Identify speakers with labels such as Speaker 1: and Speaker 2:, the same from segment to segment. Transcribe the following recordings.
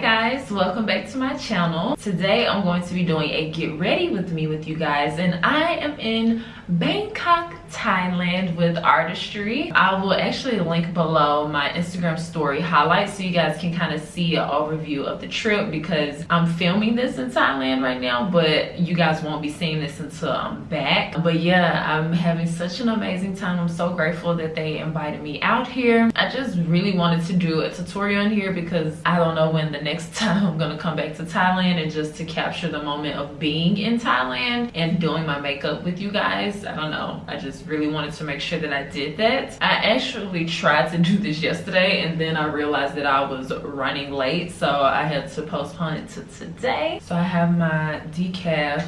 Speaker 1: guys, welcome back to my channel. Today I'm going to be doing a get ready with me with you guys, and I am in Bangkok, Thailand with Artistry. I will actually link below my Instagram story highlights so you guys can kind of see an overview of the trip, because I'm filming this in Thailand right now, but you guys won't be seeing this until I'm back. But yeah, I'm having such an amazing time. I'm so grateful that they invited me out here. I just really wanted to do a tutorial in here because I don't know when the next time I'm gonna come back to Thailand, and just to capture the moment of being in Thailand and doing my makeup with you guys. I don't know, I just really wanted to make sure that I did that. I actually tried to do this yesterday, and then I realized that I was running late, so I had to postpone it to today. So I have my decaf.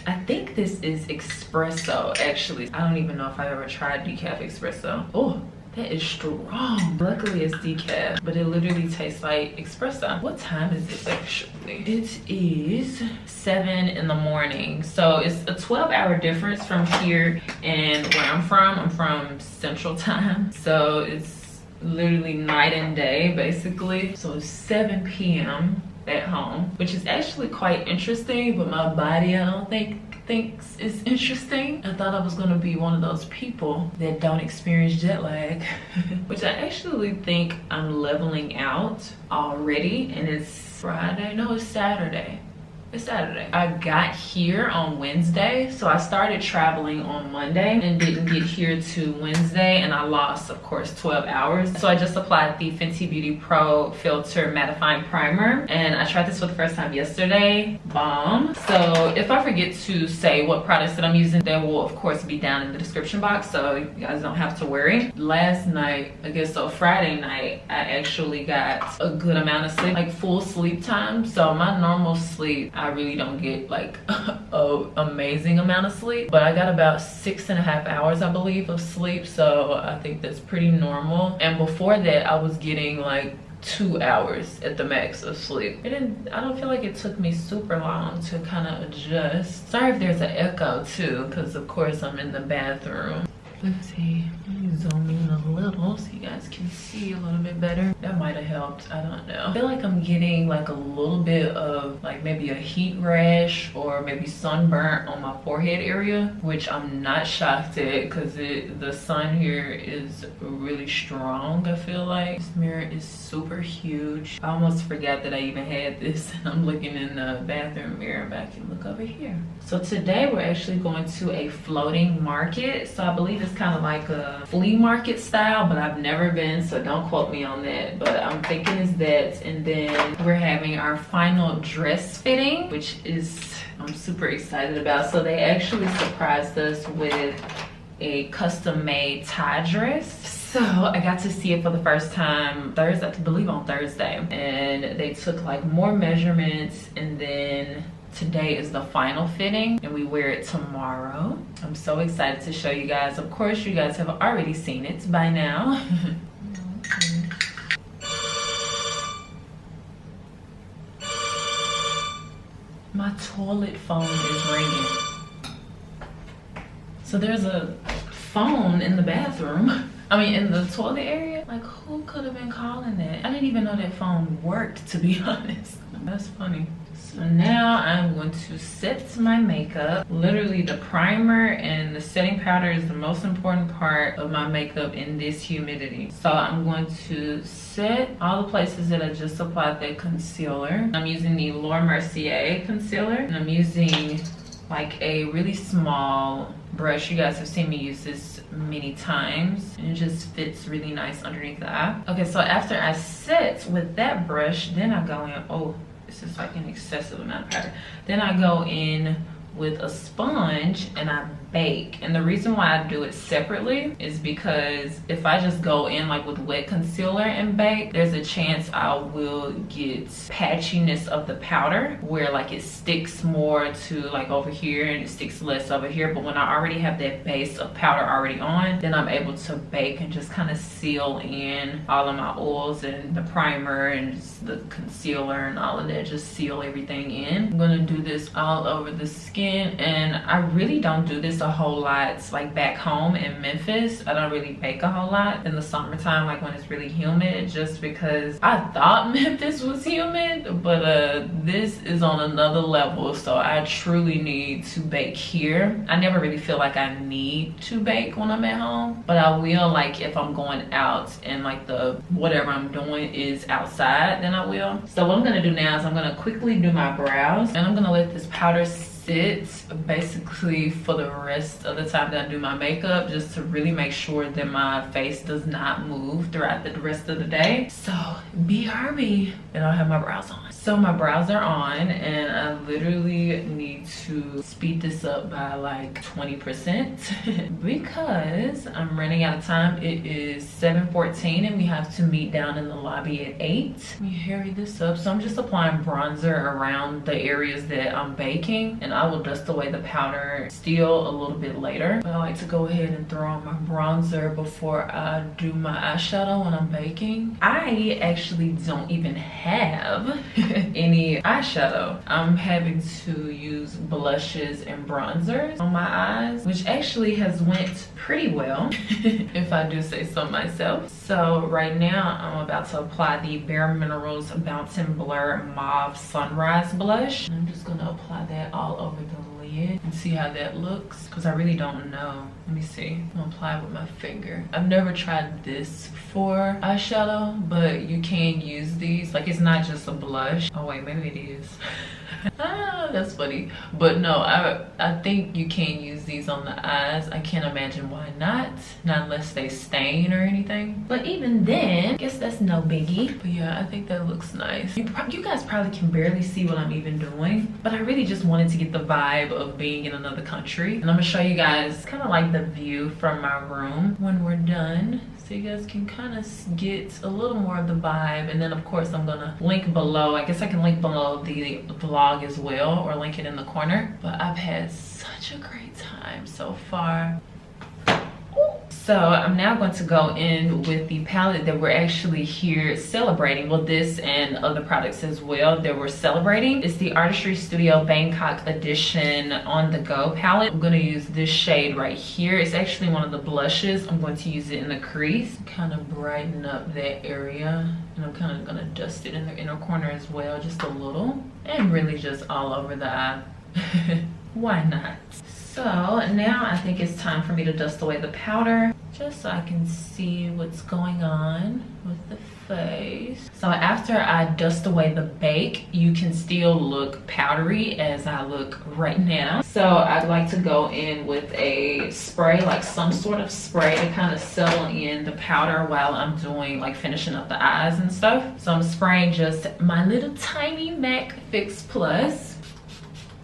Speaker 1: I think this is espresso, actually. I don't even know if I've ever tried decaf espresso. Oh, that is strong. Luckily it's decaf, but it literally tastes like espresso. What time is it actually? It is 7 in the morning. So it's a 12-hour difference from here and where I'm from. I'm from Central Time. So it's literally night and day, basically. So it's 7 p.m. at home, which is actually quite interesting, but my body, I don't think thinks it's interesting. I thought I was gonna be one of those people that don't experience jet lag, which I actually think I'm leveling out already. And it's Friday, no, it's Saturday. It's Saturday. I got here on Wednesday, so I started traveling on Monday and didn't get here to Wednesday, and I lost, of course, 12 hours. So I just applied the Fenty Beauty Pro filt'r mattifying primer, and I tried this for the first time yesterday. Bomb. So if I forget to say what products that I'm using, they will of course be down in the description box, so you guys don't have to worry. Last night, I guess so Friday night, I actually got a good amount of sleep, like full sleep time. So my normal sleep, I really don't get like an amazing amount of sleep, but I got about 6.5 hours, I believe, of sleep. So I think that's pretty normal. And before that, I was getting like 2 hours at the max of sleep. I don't feel like it took me super long to kind of adjust. Sorry if there's an echo too, because of course I'm in the bathroom. Let's see, let me zoom in a little so you guys can see a little bit better. That might have helped, I don't know. I feel like I'm getting like a little bit of like maybe a heat rash or maybe sunburn on my forehead area, which I'm not shocked at because the sun here is really strong. I feel like this mirror is super huge. I almost forgot that I even had this. I'm looking in the bathroom mirror, but I can look over here. So today we're actually going to a floating market. So I believe it's kind of like a flea market style, but I've never been, so don't quote me on that, but I'm thinking it's that. And then we're having our final dress fitting, which is I'm super excited about. So they actually surprised us with a custom made Thai dress. So I got to see it for the first time Thursday, I believe on Thursday, and they took like more measurements, and then today is the final fitting and we wear it tomorrow. I'm so excited to show you guys. Of course, you guys have already seen it by now. My toilet phone is ringing. So there's a phone in the bathroom. I mean, in the toilet area. Like, who could have been calling that? I didn't even know that phone worked, to be honest. That's funny. So now I'm going to set my makeup. Literally the primer and the setting powder is the most important part of my makeup in this humidity. So I'm going to set all the places that I just applied that concealer. I'm using the Mercier concealer, and I'm using like a really small brush. You guys have seen me use this many times, and it just fits really nice underneath the eye. Okay, so after I set with that brush, then I go in, oh, this is like an excessive amount of powder. Then I go in with a sponge and I bake. And the reason why I do it separately is because if I just go in like with wet concealer and bake, there's a chance I will get patchiness of the powder where like it sticks more to like over here and it sticks less over here. But when I already have that base of powder already on, then I'm able to bake and just kind of seal in all of my oils and the primer and just the concealer and all of that, just seal everything in. I'm gonna do this all over the skin, and I really don't do this a whole lot like back home in Memphis. I don't really bake a whole lot in the summertime, like when it's really humid, just because I thought Memphis was humid, but this is on another level, so I truly need to bake here. I never really feel like I need to bake when I'm at home, but I will, like if I'm going out and like the whatever I'm doing is outside, then I will. So what I'm gonna do now is I'm gonna quickly do my brows, and I'm gonna let this powder sit basically for the rest of the time that I do my makeup, just to really make sure that my face does not move throughout the rest of the day. So BRB, and I'll have my brows on. So my brows are on, and I literally need to speed this up by like 20% because I'm running out of time. It is 7:14 and we have to meet down in the lobby at 8. Let me hurry this up. So I'm just applying bronzer around the areas that I'm baking, and I will dust away the powder still a little bit later. But I like to go ahead and throw on my bronzer before I do my eyeshadow when I'm baking. I actually don't even have any eyeshadow. I'm having to use blushes and bronzers on my eyes, which actually has went pretty well if I do say so myself. So right now I'm about to apply the Bare Minerals Bounce and Blur Mauve Sunrise Blush. I'm just gonna apply that all over the lid and see how that looks, because I really don't know. Let me see. I'm gonna apply it with my finger. I've never tried this for eyeshadow, but you can use these. Like, it's not just a blush. Oh wait, maybe it is. Ah, that's funny. But no, I think you can use these on the eyes. I can't imagine why not unless they stain or anything. But even then, I guess that's no biggie. But yeah, I think that looks nice. You guys probably can barely see what I'm even doing, but I really just wanted to get the vibe of being in another country. And I'm gonna show you guys kind of like the view from my room when we're done, so you guys can kind of get a little more of the vibe. And then of course I'm gonna link below, I guess I can link below the vlog as well, or link it in the corner. But I've had such a great time so far. So I'm now going to go in with the palette that we're actually here celebrating. Well, this and other products as well that we're celebrating. It's the Artistry Studio Bangkok Edition On The Go palette. I'm going to use this shade right here. It's actually one of the blushes. I'm going to use it in the crease, kind of brighten up that area. And I'm kind of going to dust it in the inner corner as well, just a little. And really just all over the eye. Why not? So now I think it's time for me to dust away the powder, just so I can see what's going on with the face. So after I dust away the bake, you can still look powdery as I look right now. So I'd like to go in with a spray, like some sort of spray, to kind of settle in the powder while I'm doing, like, finishing up the eyes and stuff. So I'm spraying just my little tiny MAC Fix Plus.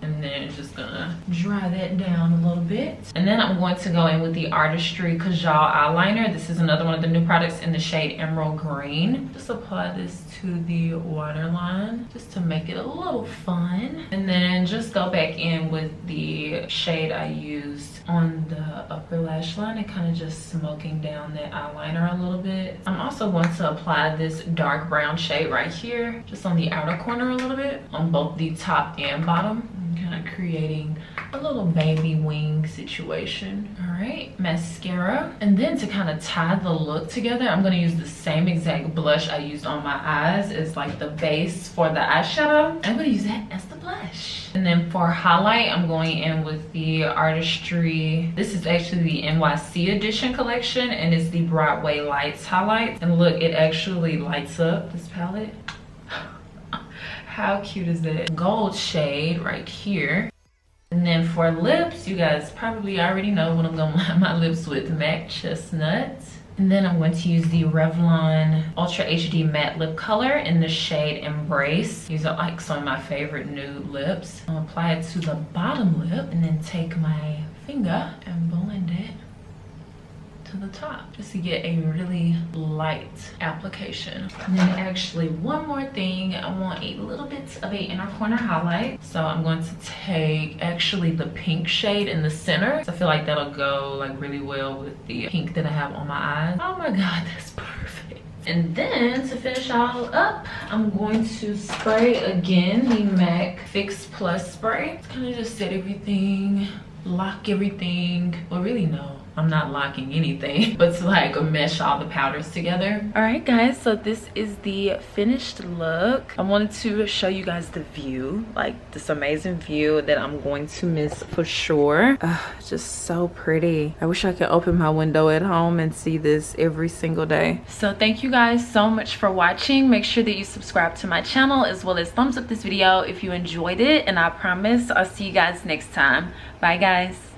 Speaker 1: And then just gonna dry that down a little bit. And then I'm going to go in with the Artistry Kajal eyeliner. This is another one of the new products in the shade Emerald Green. Just apply this to the waterline, just to make it a little fun. And then just go back in with the shade I used on the upper lash line and kind of just smoking down that eyeliner a little bit. I'm also going to apply this dark brown shade right here, just on the outer corner a little bit, on both the top and bottom. Kind of creating a little baby wing situation. All right, mascara. And then to kind of tie the look together, I'm going to use the same exact blush I used on my eyes as like the base for the eyeshadow. I'm going to use that as the blush. And then for highlight, I'm going in with the Artistry. This is actually the NYC edition collection, and it's the Broadway Lights highlight. And look, it actually lights up this palette. How cute is that? Gold shade right here. And then for lips, you guys probably already know what I'm gonna line my lips with, MAC Chestnut. And then I'm going to use the Revlon Ultra HD Matte Lip Color in the shade Embrace. These are like some of my favorite nude lips. I'll apply it to the bottom lip and then take my finger and blend it to the top, just to get a really light application. And then actually one more thing, I want a little bit of a inner corner highlight. So I'm going to take actually the pink shade in the center. So I feel like that'll go like really well with the pink that I have on my eyes. Oh my god, that's perfect. And then to finish all up, I'm going to spray again the MAC Fix Plus spray. It's kind of just set everything, lock everything. Well, really no. I'm not locking anything, but to like mesh all the powders together. All right guys, so this is the finished look. I wanted to show you guys the view, like this amazing view that I'm going to miss for sure. Just so pretty. I wish I could open my window at home and see this every single day. So thank you guys so much for watching. Make sure that you subscribe to my channel as well as thumbs up this video if you enjoyed it, and I promise I'll see you guys next time. Bye guys.